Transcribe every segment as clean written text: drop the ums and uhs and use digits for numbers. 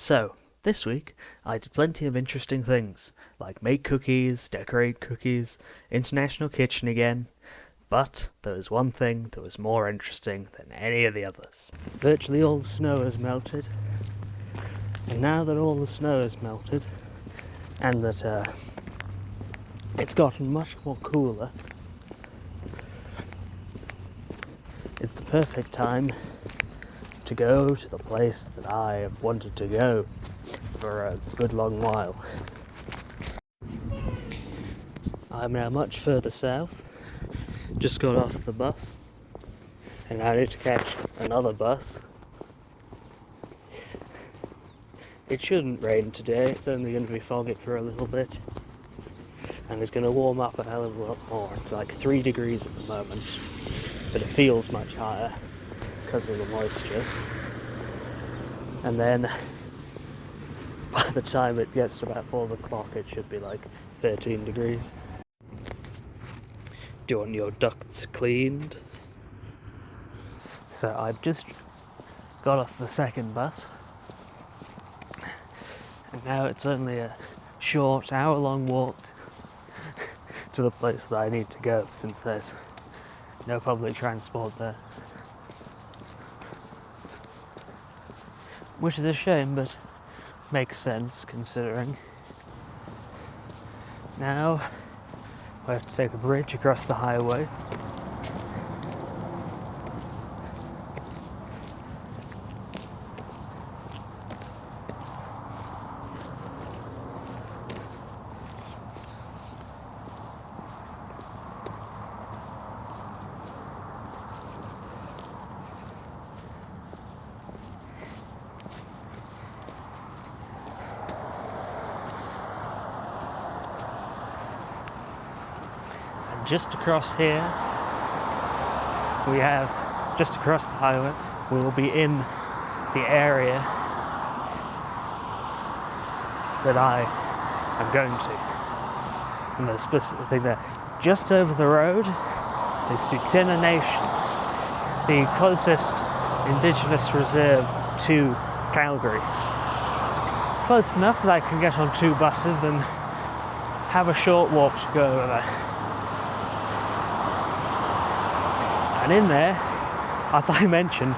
So, this week, I did plenty of interesting things, like make cookies, decorate cookies, international kitchen again, but there was one thing that was more interesting than any of the others. Virtually all the snow has melted, and now that all the snow has melted, and that it's gotten much more cooler, it's the perfect time to go to the place that I have wanted to go for a good long while. I'm now much further south, just got off the bus, and I need to catch another bus. It shouldn't rain today, it's only going to be foggy for a little bit, and it's going to warm up a hell of a lot more. It's like 3 degrees at the moment, but it feels much higher because of the moisture. And then by the time it gets to about 4 o'clock, it should be like 13 degrees. Do you want your ducts cleaned? So I've just got off the second bus, and now it's only a short hour-long walk to the place that I need to go, since there's no public transport there. Which is a shame, but makes sense considering. Now we have to take a bridge across the highway. Just across here, we have, just across the highway, we will be in the area that I am going to. And the specific thing there, just over the road is Tsuut'ina Nation, the closest indigenous reserve to Calgary. Close enough that I can get on 2 buses, then have a short walk to go over there. And in there, as I mentioned,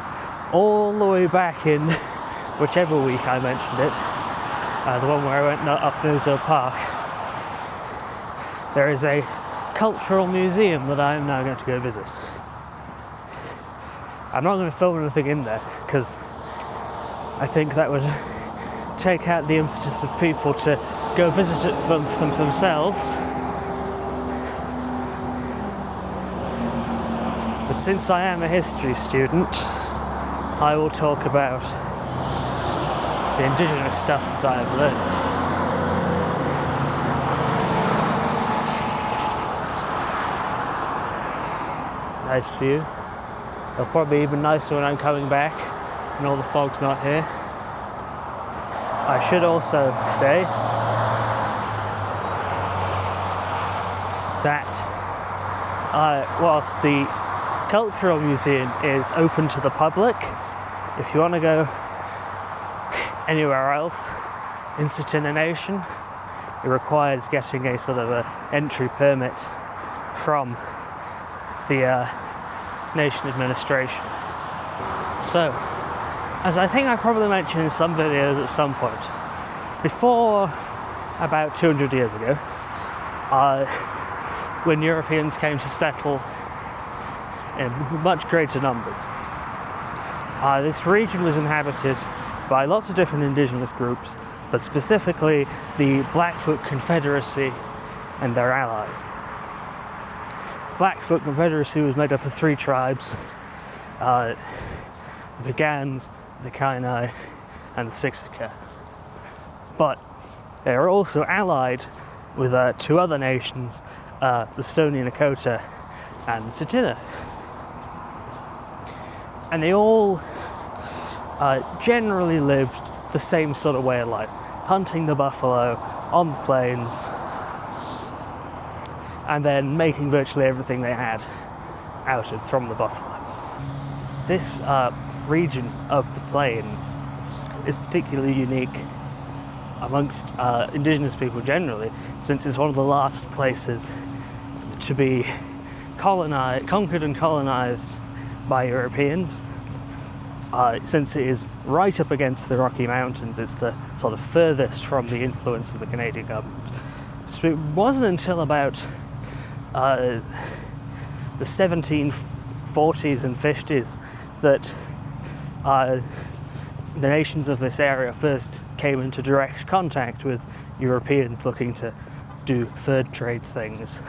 all the way back in whichever week I mentioned it, the one where I went up Nozo Park, there is a cultural museum that I am now going to go visit. I'm not going to film anything in there, because I think that would take out the impetus of people to go visit it for themselves. But since I am a history student, I will talk about the indigenous stuff that I have learned. Nice view. It'll probably be even nicer when I'm coming back and all the fog's not here. I should also say that whilst the Cultural Museum is open to the public, if you want to go anywhere else in Tsuut'ina Nation, it requires getting a sort of a entry permit from the nation administration. So, as I think I probably mentioned in some videos at some point, before about 200 years ago, when Europeans came to settle in much greater numbers, this region was inhabited by lots of different indigenous groups, but specifically the Blackfoot Confederacy and their allies. The Blackfoot Confederacy was made up of 3 tribes, the Piegans, the Kainai, and the Siksika. But they are also allied with 2 other nations, the Stoney Nakoda and the Tsuut'ina. And they all generally lived the same sort of way of life, hunting the buffalo on the plains, and then making virtually everything they had out from the buffalo. This region of the plains is particularly unique amongst indigenous people generally, since it's one of the last places to be conquered and colonized by Europeans. Since it is right up against the Rocky Mountains, it's the sort of furthest from the influence of the Canadian government. So it wasn't until about the 1740s and 50s that the nations of this area first came into direct contact with Europeans looking to do fur trade things.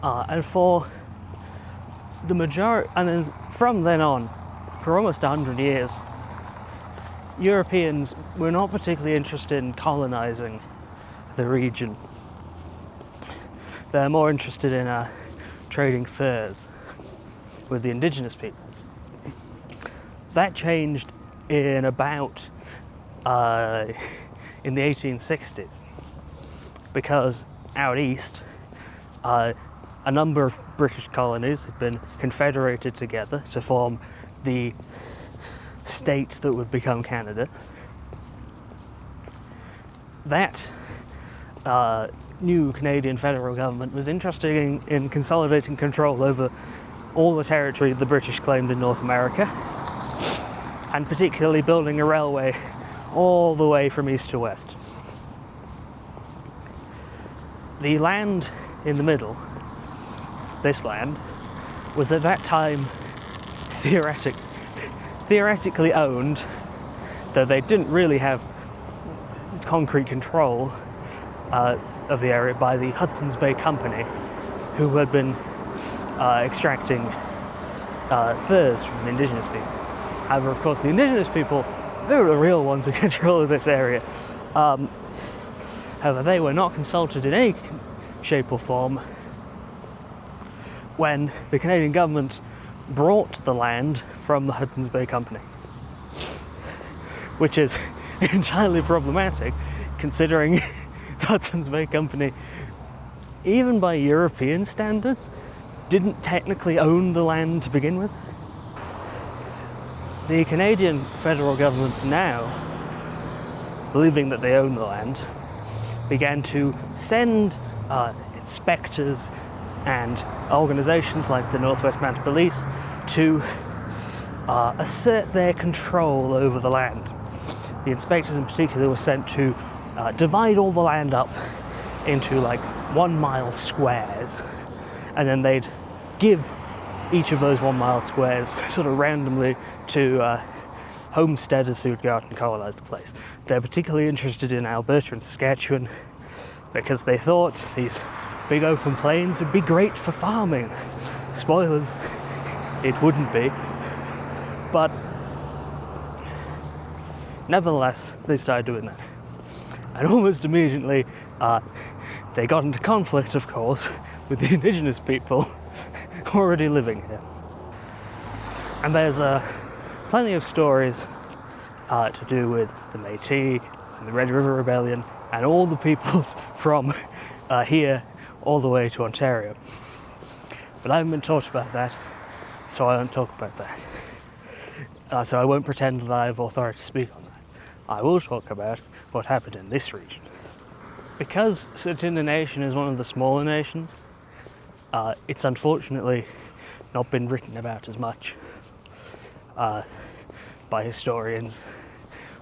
And for the majority, and then from then on, for almost 100 years, Europeans were not particularly interested in colonizing the region. They're more interested in trading furs with the indigenous people. That changed in about in the 1860s, because out east, a number of British colonies had been confederated together to form the state that would become Canada. That new Canadian federal government was interested in consolidating control over all the territory the British claimed in North America, and particularly building a railway all the way from east to west. The land in the middle, this land, was at that time theoretically owned, though they didn't really have concrete control of the area, by the Hudson's Bay Company, who had been extracting furs from the indigenous people. However, of course, the indigenous people, they were the real ones in control of this area. However, they were not consulted in any shape or form when the Canadian government brought the land from the Hudson's Bay Company, which is entirely problematic, considering the Hudson's Bay Company, even by European standards, didn't technically own the land to begin with. The Canadian federal government now, believing that they own the land, began to send inspectors and organisations like the Northwest Mounted Police to assert their control over the land. The inspectors in particular were sent to divide all the land up into like 1 mile squares, and then they'd give each of those 1 mile squares sort of randomly to homesteaders who would go out and colonise the place. They're particularly interested in Alberta and Saskatchewan because they thought these big open plains would be great for farming. Spoilers, it wouldn't be. But nevertheless, they started doing that. And almost immediately, they got into conflict, of course, with the indigenous people already living here. And there's plenty of stories to do with the Métis and the Red River Rebellion and all the peoples from here all the way to Ontario. But I haven't been taught about that, so I won't talk about that. So I won't pretend that I have authority to speak on that. I will talk about what happened in this region. Because Tsuut'ina Nation is one of the smaller nations, it's unfortunately not been written about as much by historians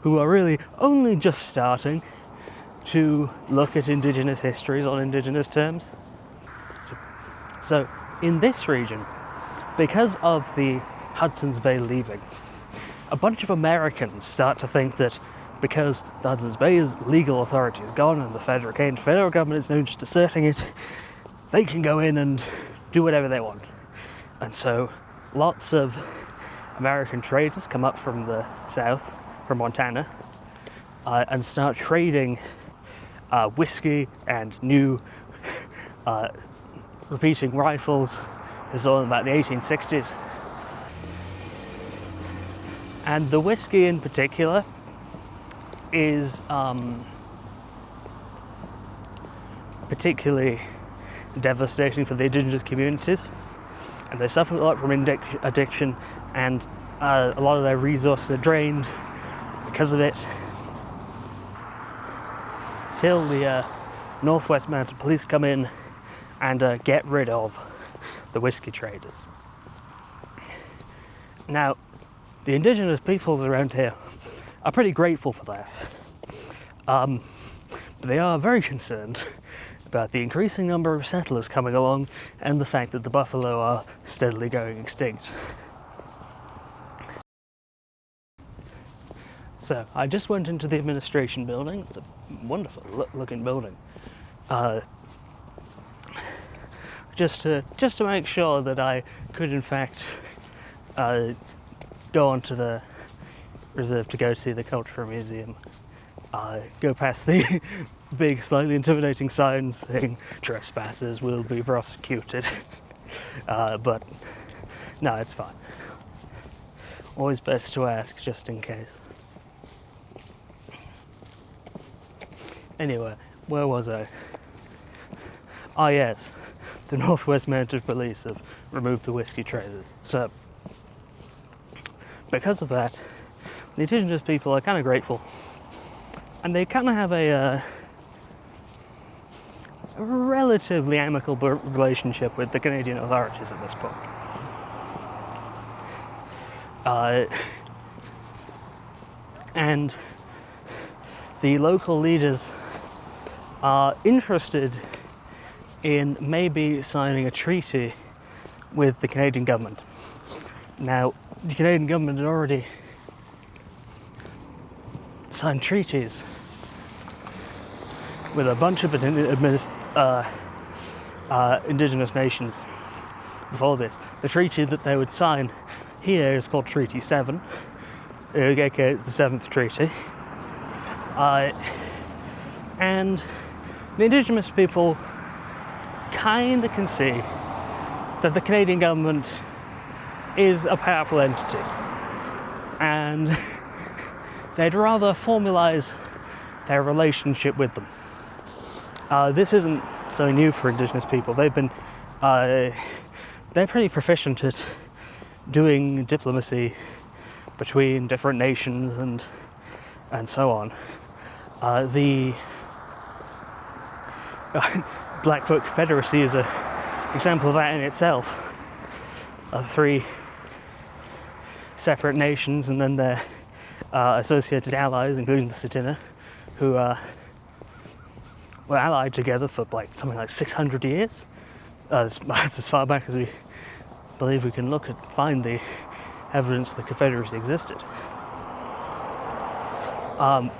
who are really only just starting to look at Indigenous histories on Indigenous terms. So in this region, because of the Hudson's Bay leaving, a bunch of Americans start to think that because the Hudson's Bay's legal authority is gone and the federal government is now just asserting it, they can go in and do whatever they want. And so lots of American traders come up from the south, from Montana, and start trading whiskey and new repeating rifles. This is all about the 1860s. And the whiskey in particular is particularly devastating for the indigenous communities, and they suffer a lot from addiction, and A lot of their resources are drained because of it, till the Northwest Mounted Police come in and get rid of the whiskey traders. Now, the indigenous peoples around here are pretty grateful for that. But they are very concerned about the increasing number of settlers coming along and the fact that the buffalo are steadily going extinct. So, I just went into the administration building. It's a wonderful looking building. Just to make sure that I could in fact go onto the reserve to go see the Cultural Museum. Go past the big, slightly intimidating signs saying trespassers will be prosecuted. But no, it's fine. Always best to ask just in case. Anyway, where was I? Ah yes, the Northwest Mounted Police have removed the whiskey traders. So, because of that, the indigenous people are kind of grateful. And they kind of have a relatively amicable relationship with the Canadian authorities at this point. And the local leaders are interested in maybe signing a treaty with the Canadian government. Now, the Canadian government had already signed treaties with a bunch of indigenous nations before this. The treaty that they would sign here is called Treaty 7, aka it's the 7th treaty. And the indigenous people kind of can see that the Canadian government is a powerful entity, and they'd rather formalise their relationship with them. This isn't something new for indigenous people. They've been, they're pretty proficient at doing diplomacy between different nations and so on. The Blackfoot Confederacy is an example of that in itself. 3 separate nations and then their associated allies, including the Tsuut'ina, who were allied together for something like 600 years. That's as far back as we believe we can look and find the evidence the Confederacy existed.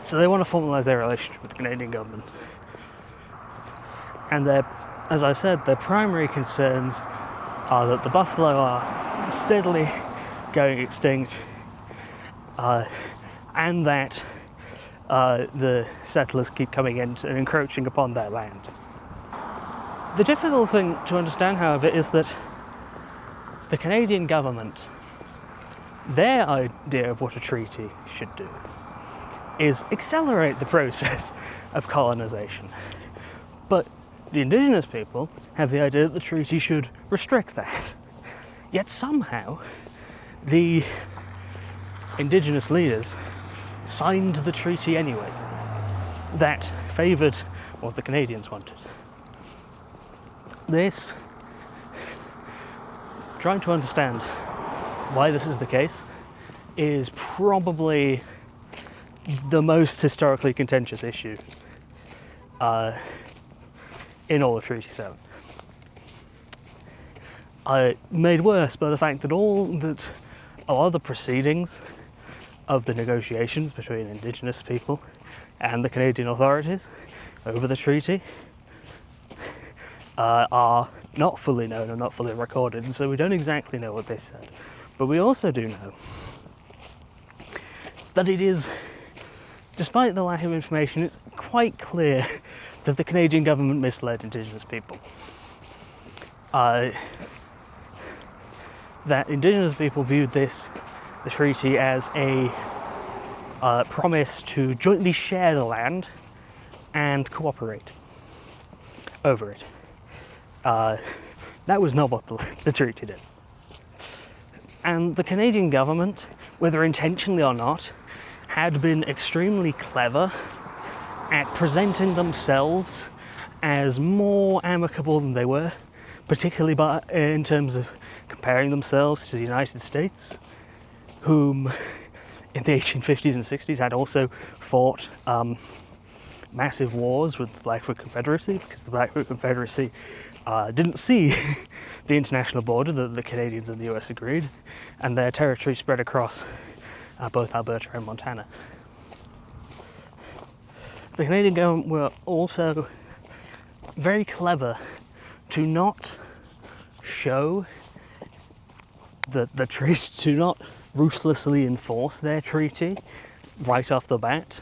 So they want to formalise their relationship with the Canadian government. And as I said, their primary concerns are that the buffalo are steadily going extinct, and that the settlers keep coming in and encroaching upon their land. The difficult thing to understand, however, is that the Canadian government, their idea of what a treaty should do is accelerate the process of colonisation. But the indigenous people have the idea that the treaty should restrict that. Yet somehow, the indigenous leaders signed the treaty anyway. That favoured what the Canadians wanted. Trying to understand why this is the case is probably the most historically contentious issue in all of Treaty 7. Made worse by the fact that a lot of the proceedings of the negotiations between Indigenous people and the Canadian authorities over the treaty are not fully known and not fully recorded, and so we don't exactly know what they said. But we also do know that it is, despite the lack of information, it's quite clear that the Canadian government misled Indigenous people. That Indigenous people viewed the treaty as a promise to jointly share the land and cooperate over it. That was not what the treaty did. And the Canadian government, whether intentionally or not, had been extremely clever at presenting themselves as more amicable than they were, particularly in terms of comparing themselves to the United States, whom in the 1850s and 60s had also fought massive wars with the Blackfoot Confederacy, because the Blackfoot Confederacy didn't see the international border that the Canadians and the US agreed, and their territory spread across both Alberta and Montana. The Canadian government were also very clever to not show the treaty, to not ruthlessly enforce their treaty right off the bat,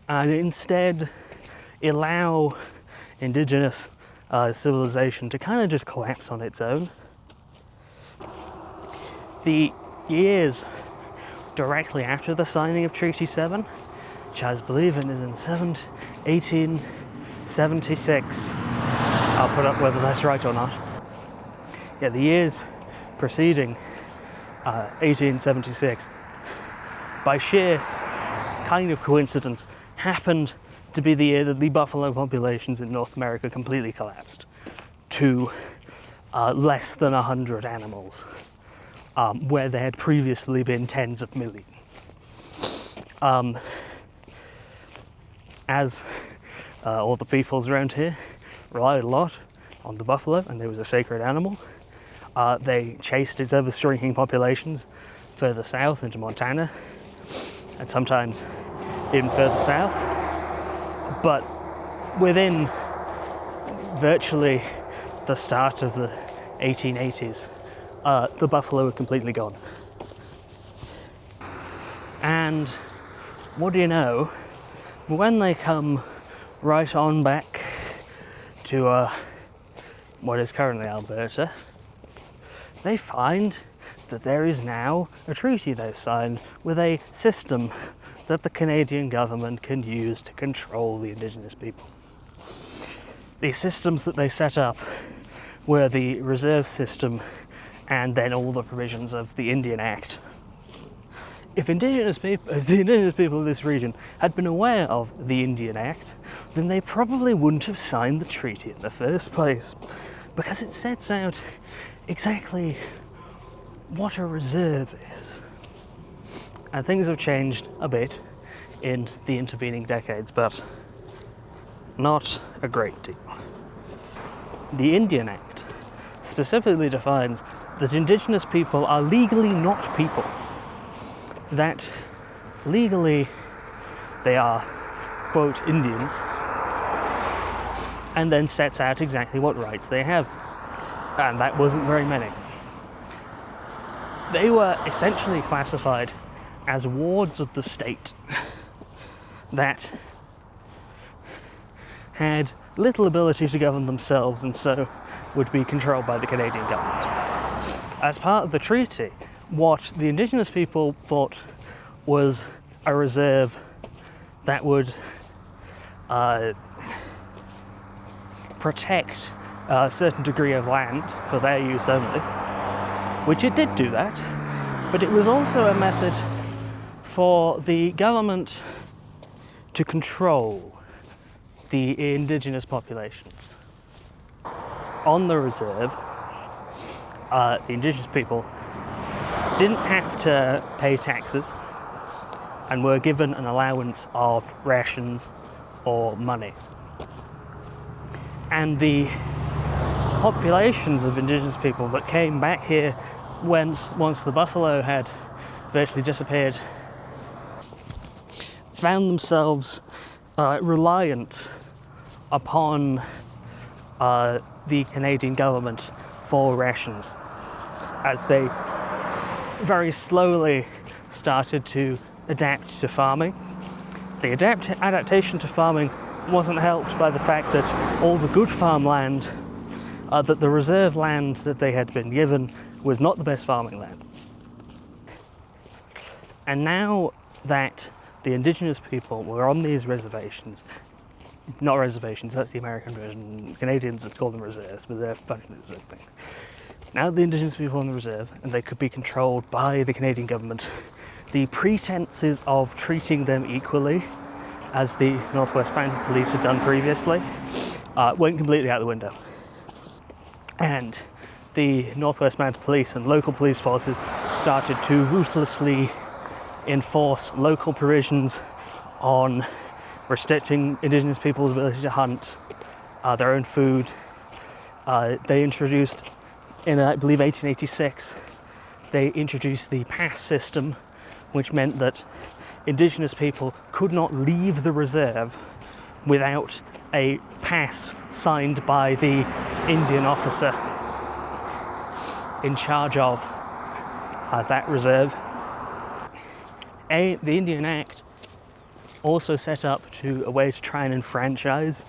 and instead allow Indigenous civilization to kind of just collapse on its own. The years directly after the signing of Treaty 7, which I believe is in 1876, I'll put up whether that's right or not. Yeah, the years preceding 1876, by sheer kind of coincidence, happened to be the year that the buffalo populations in North America completely collapsed to less than 100 animals, where there had previously been tens of millions. As all the peoples around here relied a lot on the buffalo, and there was a sacred animal, they chased its ever-shrinking populations further south into Montana, and sometimes even further south. But within virtually the start of the 1880s, the buffalo were completely gone. And what do you know, when they come right on back to what is currently Alberta, they find that there is now a treaty they've signed with a system that the Canadian government can use to control the Indigenous people. The systems that they set up were the reserve system and then all the provisions of the Indian Act. If the Indigenous people of this region had been aware of the Indian Act, then they probably wouldn't have signed the treaty in the first place, because it sets out exactly what a reserve is. And things have changed a bit in the intervening decades, but not a great deal. The Indian Act specifically defines that Indigenous people are legally not people, that legally they are, quote, Indians, and then sets out exactly what rights they have. And that wasn't very many. They were essentially classified as wards of the state that had little ability to govern themselves and so would be controlled by the Canadian government. As part of the treaty, what the Indigenous people thought was a reserve that would protect a certain degree of land for their use only, which it did do that, but it was also a method for the government to control the Indigenous populations. On the reserve, the Indigenous people didn't have to pay taxes and were given an allowance of rations or money. And the populations of Indigenous people that came back here once the buffalo had virtually disappeared found themselves reliant upon the Canadian government for rations, as they very slowly started to adapt to farming. The adaptation to farming wasn't helped by the fact that all the good farmland, that the reserve land that they had been given, was not the best farming land. And now that the Indigenous people were on these reservations, that's the American version, Canadians call them reserves, but they're functionally the same thing. Now the Indigenous people on the reserve, and they could be controlled by the Canadian government, the pretences of treating them equally, as the Northwest Mounted Police had done previously, went completely out the window. And the Northwest Mounted Police and local police forces started to ruthlessly enforce local provisions on restricting Indigenous people's ability to hunt their own food. They introduced, in I believe 1886, they introduced the pass system, which meant that Indigenous people could not leave the reserve without a pass signed by the Indian officer in charge of that reserve. The Indian Act also set up a way to try and enfranchise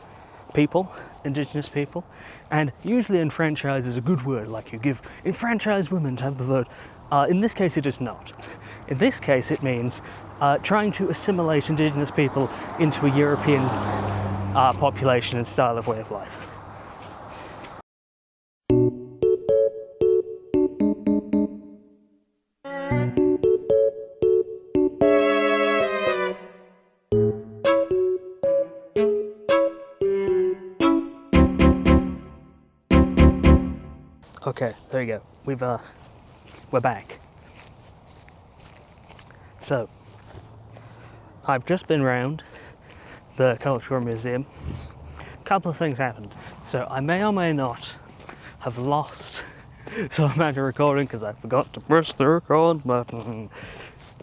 people, Indigenous people, and usually enfranchise is a good word, like you give enfranchised women to have the vote. In this case it is not. In this case it means trying to assimilate Indigenous people into a European population and style of way of life. Okay, there you go. We're back. So, I've just been round the Cultural Museum. A couple of things happened. So I may or may not have lost some amount of recording because I forgot to press the record button.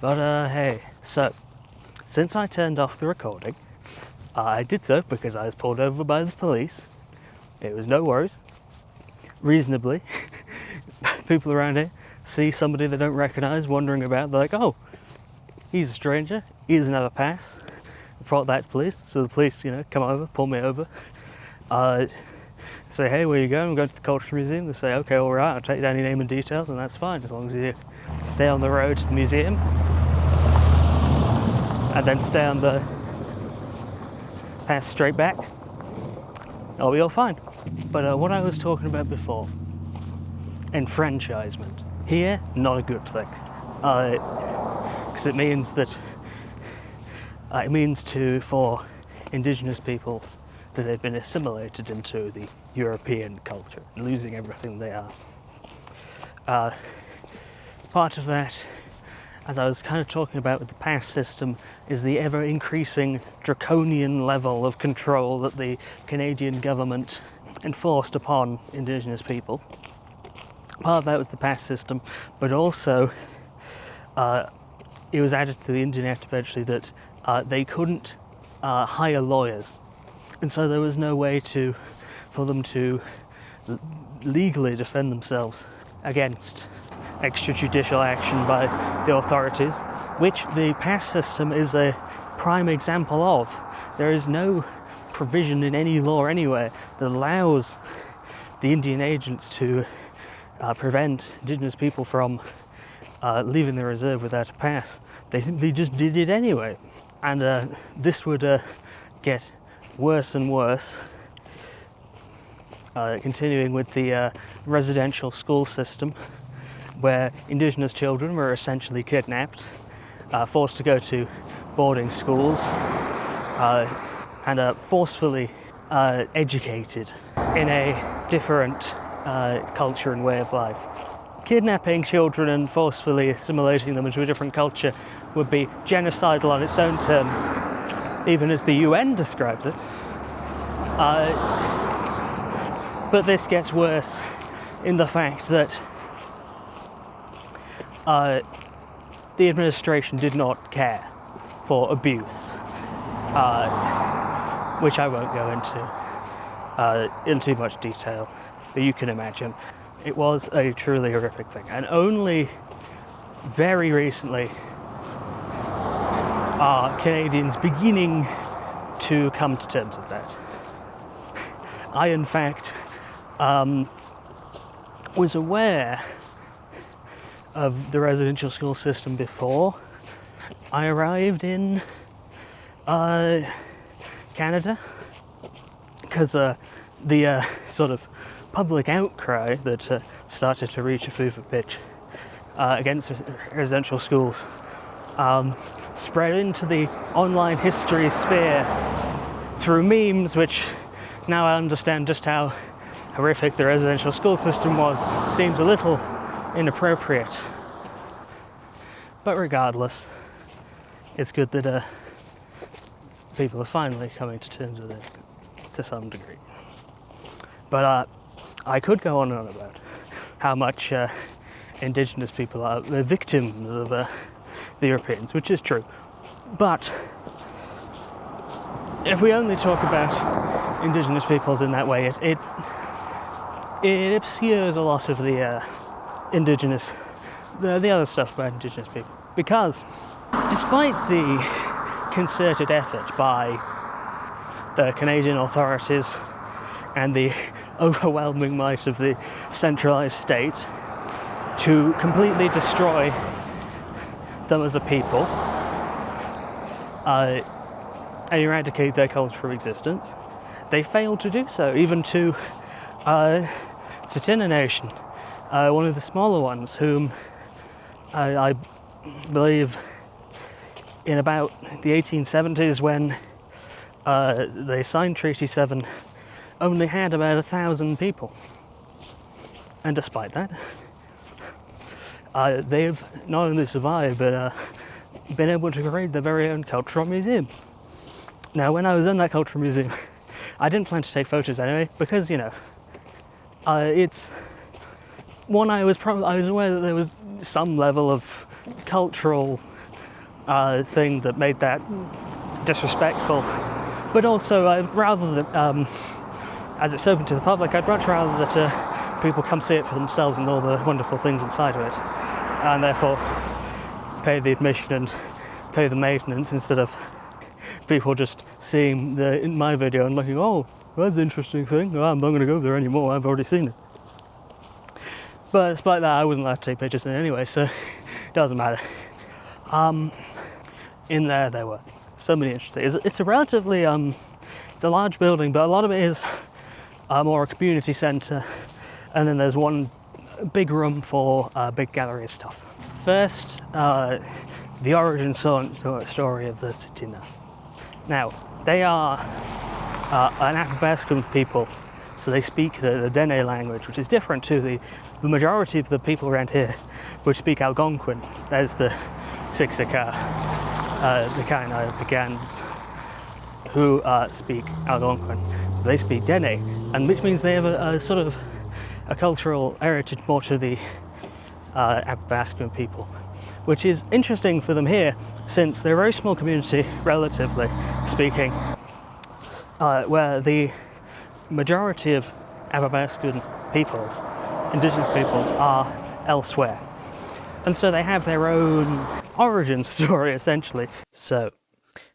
But hey, so since I turned off the recording, I did so because I was pulled over by the police. It was no worries. Reasonably, people around here see somebody they don't recognise wandering about, they're like, oh, he's a stranger, he doesn't have a pass. Report that to police, so the police, come over, pull me over. Say, hey, where you going? I'm going to the Cultural Museum. They say, okay, all right, I'll take down your name and details, and that's fine, as long as you stay on the road to the museum, and then stay on the path straight back. I'll be all fine. But what I was talking about before, enfranchisement. Here, not a good thing. Because it means that for Indigenous people that they've been assimilated into the European culture, losing everything they are. Part of that, as I was kind of talking about with the pass system, is the ever-increasing draconian level of control that the Canadian government enforced upon Indigenous people. Part of that was the pass system, but also it was added to the Indian Act eventually that they couldn't hire lawyers, and so there was no way for them to legally defend themselves against extrajudicial action by the authorities, which the pass system is a prime example of. There is no provision in any law anywhere that allows the Indian agents to prevent Indigenous people from leaving the reserve without a pass. They simply just did it anyway. And this would get worse and worse, continuing with the residential school system, where Indigenous children were essentially kidnapped, forced to go to boarding schools, and forcefully educated in a different culture and way of life. Kidnapping children and forcefully assimilating them into a different culture would be genocidal on its own terms, even as the UN describes it. But this gets worse in the fact that the administration did not care for abuse, which I won't go into in too much detail, but you can imagine. It was a truly horrific thing, and only very recently are Canadians beginning to come to terms with that. I, in fact, was aware of the residential school system before I arrived in Canada, because the sort of public outcry that started to reach a fever pitch against residential schools spread into the online history sphere through memes, which now I understand just how horrific the residential school system was. Seems a little inappropriate. But regardless, it's good that people are finally coming to terms with it to some degree. But I could go on and on about how much indigenous people are the victims of the Europeans, which is true. But if we only talk about indigenous peoples in that way, it obscures a lot of the indigenous, the other stuff about indigenous people. Because despite the concerted effort by the Canadian authorities and the overwhelming might of the centralised state to completely destroy them as a people and eradicate their culture from existence, they failed to do so, even to Tsuut'ina Nation, one of the smaller ones, whom I believe in about the 1870s, when they signed Treaty 7, only had about 1,000 people. And despite that, they've not only survived, but been able to create their very own cultural museum. Now, when I was in that cultural museum, I didn't plan to take photos anyway, because, it's one, I was aware that there was some level of cultural thing that made that disrespectful, but also rather than as it's open to the public, I'd much rather that people come see it for themselves and all the wonderful things inside of it, and therefore pay the admission and pay the maintenance, instead of people just seeing my video and looking, oh, that's an interesting thing, oh, I'm not going to go there anymore, I've already seen it. But despite that, I wasn't allowed to take pictures in anyway, so it doesn't matter. In there were so many interesting. It's a relatively it's a large building, but a lot of it is more a community centre, and then there's one big room for big gallery stuff. First, the origin story of the Tsuut'ina. Now, they are an Athabascan people, so they speak the Dene language, which is different to the majority of the people around here, which speak Algonquin. There's the Siksika, the Kainai Pagans, who speak Algonquin. They speak Dene, and which means they have a sort of a cultural heritage more to the Athabascan people, which is interesting for them here, since they're a very small community, relatively speaking, where the majority of Athabascan peoples, indigenous peoples, are elsewhere. And so they have their own origin story, essentially. So,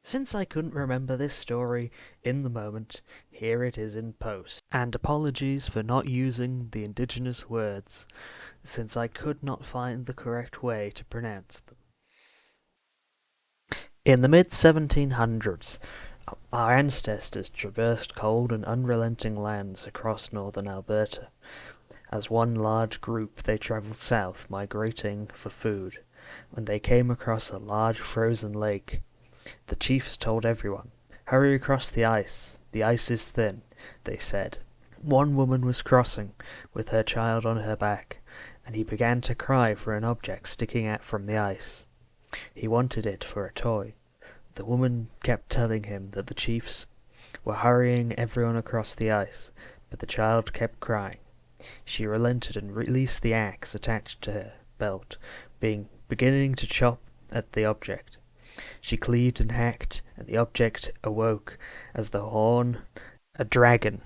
since I couldn't remember this story in the moment, here it is in post. And apologies for not using the indigenous words, since I could not find the correct way to pronounce them. In the mid-1700s, our ancestors traversed cold and unrelenting lands across northern Alberta. As one large group, they travelled south, migrating for food. When they came across a large frozen lake, the chiefs told everyone, "Hurry across the ice is thin," they said. One woman was crossing, with her child on her back, and he began to cry for an object sticking out from the ice. He wanted it for a toy. The woman kept telling him that the chiefs were hurrying everyone across the ice, but the child kept crying. She relented and released the axe attached to her belt, beginning to chop at the object. She cleaved and hacked, and the object awoke as the horn. A dragon,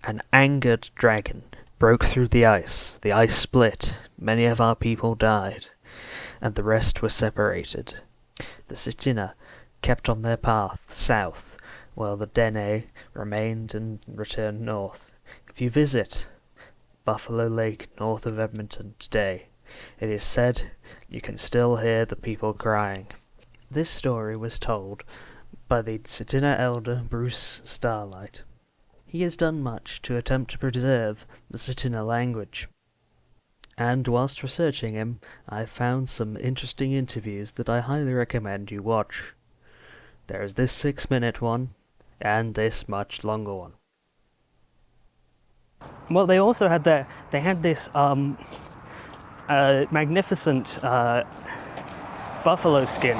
an angered dragon, broke through the ice. The ice split, many of our people died, and the rest were separated. The Tsuut'ina kept on their path south, while the Dene remained and returned north. If you visit Buffalo Lake north of Edmonton today, it is said you can still hear the people crying. This story was told by the Tsuut'ina elder Bruce Starlight. he has done much to attempt to preserve the Tsuut'ina language. And whilst researching him, I found some interesting interviews that I highly recommend you watch. There is this 6-minute one, and this much longer one. Well, they also had this magnificent buffalo skin,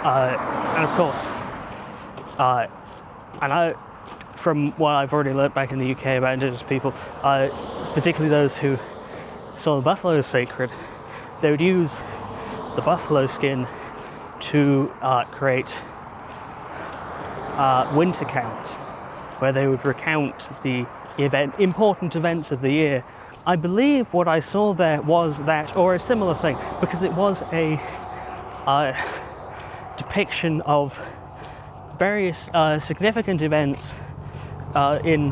and of course, from what I've already learnt back in the UK about Indigenous people, particularly those who saw the buffalo as sacred, they would use the buffalo skin to create winter counts, where they would recount the important events of the year. I believe what I saw there was that, or a similar thing, because it was a depiction of various significant events in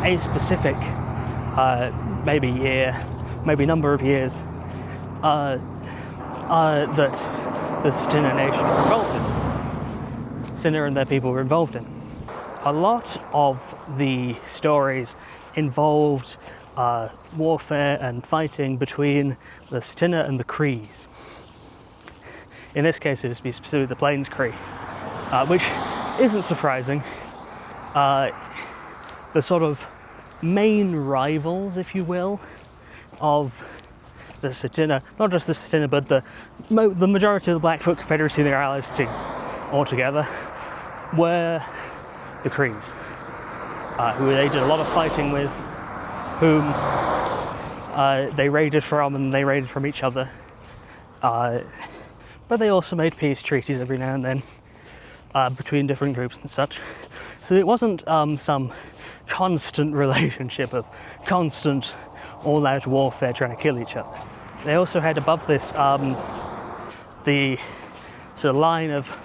a specific maybe year, maybe number of years that the Tsuut'ina Nation were involved in. Tsuut'ina and their people were involved in. A lot of the stories involved warfare and fighting between the Tsuut'ina and the Crees. In this case, it would be specifically the Plains Cree, which isn't surprising. The sort of main rivals, if you will, of the Tsuut'ina, not just the Tsuut'ina, but the majority of the Blackfoot Confederacy and their allies too, altogether, were the Crees, who they did a lot of fighting with, whom they raided from and they raided from each other. But they also made peace treaties every now and then between different groups and such. So it wasn't some constant relationship of constant all-out warfare trying to kill each other. They also had above this the sort of line of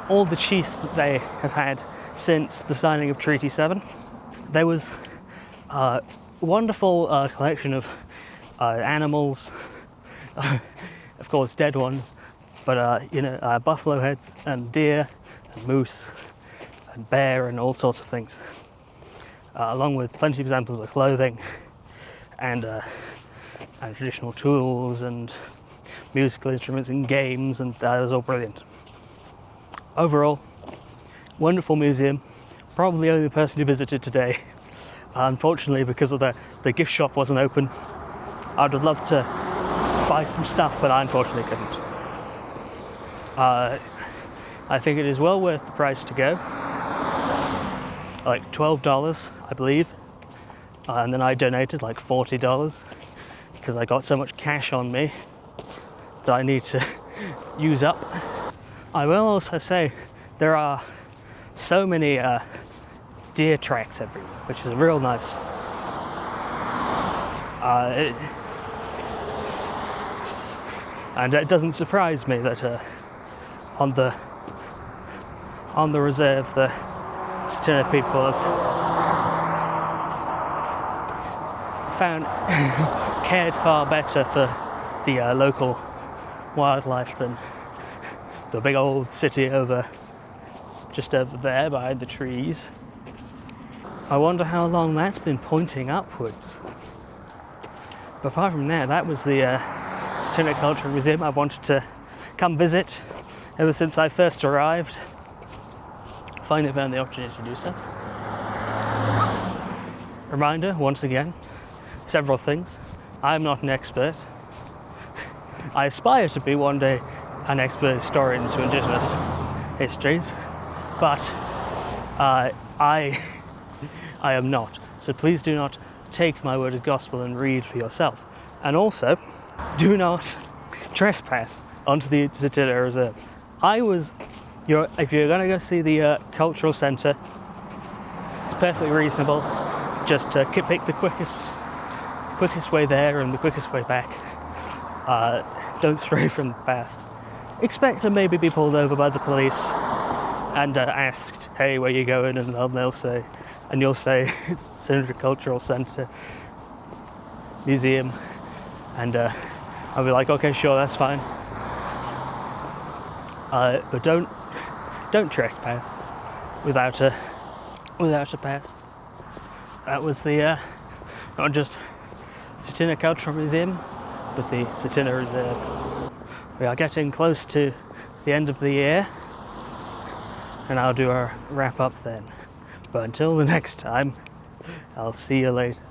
all the chiefs that they have had since the signing of Treaty 7. There was a wonderful collection of animals, of course dead ones, but buffalo heads and deer and moose and bear and all sorts of things, along with plenty of examples of clothing and traditional tools and musical instruments and games, and that was all brilliant. Overall, wonderful museum. Probably the only person who visited today. Unfortunately, because of the gift shop wasn't open, I'd have loved to buy some stuff, but I unfortunately couldn't. I think it is well worth the price to go. Like $12, I believe. And then I donated like $40 because I got so much cash on me that I need to use up. I will also say there are so many deer tracks everywhere, which is real nice. And it doesn't surprise me that on the reserve the Tsuut'ina people have cared far better for the local wildlife than the big old city just over there behind the trees. I wonder how long that's been pointing upwards. But apart from that was the Tsuut'ina Cultural Museum I wanted to come visit ever since I first arrived. Finally found the opportunity to do so. Reminder, once again, several things. I am not an expert. I aspire to be one day an expert historian to Indigenous histories, but I am not. So please do not take my word as gospel and read for yourself. And also, do not trespass onto the Tsuut'ina Reserve. If you're going to go see the cultural centre, it's perfectly reasonable just to pick the quickest way there and the quickest way back. Don't stray from the path. Expect to maybe be pulled over by the police and asked, "Hey, where you going?" And you'll say it's Tsuut'ina Cultural Centre Museum, and I'll be like, "Okay, sure, that's fine." But don't trespass. without a pest. That was the not just Tsuut'ina Cultural Museum, but the Tsuut'ina Reserve. We are getting close to the end of the year, and I'll do a wrap up then. But until the next time, I'll see you later.